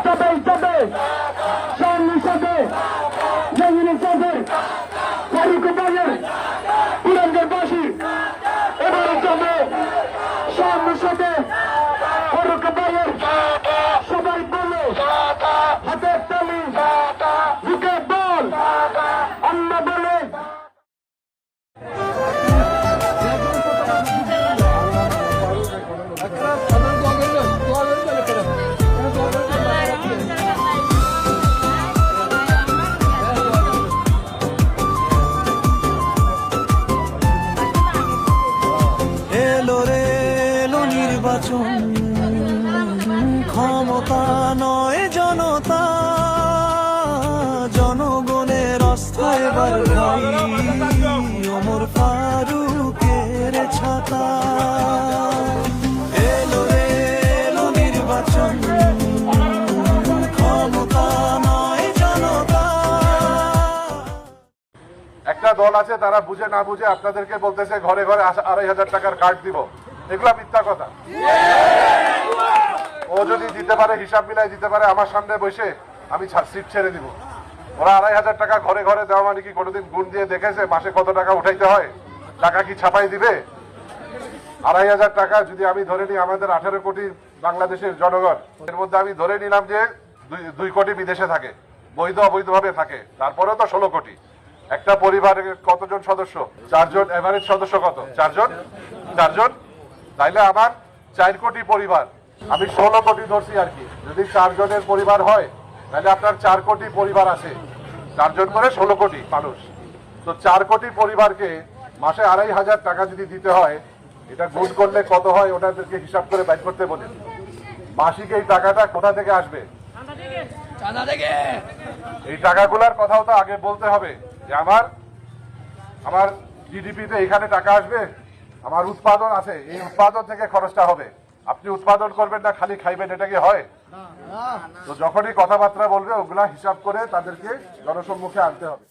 যাবে যাবে সামনের সাথে জঙ্গিনের সাথে ফারুক বাজার পুরানগর বাসী এবারে যাবে সামনের সাথে ফারুক বাজার সবাই বলো হাতের তালি বুকে বল আল্লাহ বলে নির্বাচন ক্ষমতা নয় জনতা জনগণের আস্থা এবার ভাই ওমর ফারুকের ছাতা এলো রে এলো নির্বাচন ক্ষমতা নয় জনতা। একটা দল আছে তারা বুঝে না বুঝে আপনাদেরকে বলতেছে ঘরে ঘরে ২,৫০০ টাকার কার্ড দিব, এগুলা মিথ্যা কথা। ও যদি দিতে পারে হিসাব মিলাই দিতে পারে আমার সামনে বসে আমি সিট ছেড়ে দিব। ওরা ২,৫০০ টাকা ঘরে ঘরে দেওয়া মানে কি কোনোদিন গুণ দিয়ে দেখেছে মাসে কত টাকা উঠাইতে হয়? টাকা কি ছাপাই দিবে? ২,৫০০ টাকা যদি আমি ধরে নিই আমাদের ১৮ কোটি বাংলাদেশের জনগণ, এর মধ্যে আমি ধরে নিলাম যে ২ কোটি বিদেশে থাকে, বৈধ অবৈধভাবে থাকে, তারপরেও তো ১৬ কোটি। একটা পরিবারের কতজন সদস্য? ৪ জন। এভারেজ সদস্য কত? ৪ জন। ৪ জন তাইলে আমার ৪ কোটি পরিবার, আমি ১৬ কোটি ধরছি আর কি। যদি ৪ জনের পরিবার হয় তাহলে আপনার ৪ কোটি পরিবার আছে, ৪ জন করে ১৬ কোটি মানুষ। তো ৪ কোটি পরিবারকে মাসে ২,৫০০ টাকা যদি দিতে হয়, এটা গুণ করলে কত হয় ওটাদেরকে হিসাব করে বাইর করতে বলেন। মাসিক এই টাকাটা কোথা থেকে আসবে? এই টাকাগুলার কথাও তো আগে বলতে হবে যে আমার জিডিপিতে এখানে টাকা আসবে, আমার উৎপাদন আছে, এই উৎপাদন থেকে খরচটা হবে। আপনি উৎপাদন করবেন না খালি খাইবেন, এটা কি হয়? তো যখনই কথাবার্তা বলবে ওগুলা হিসাব করে তাদেরকে জনসম্মুখে আনতে হবে।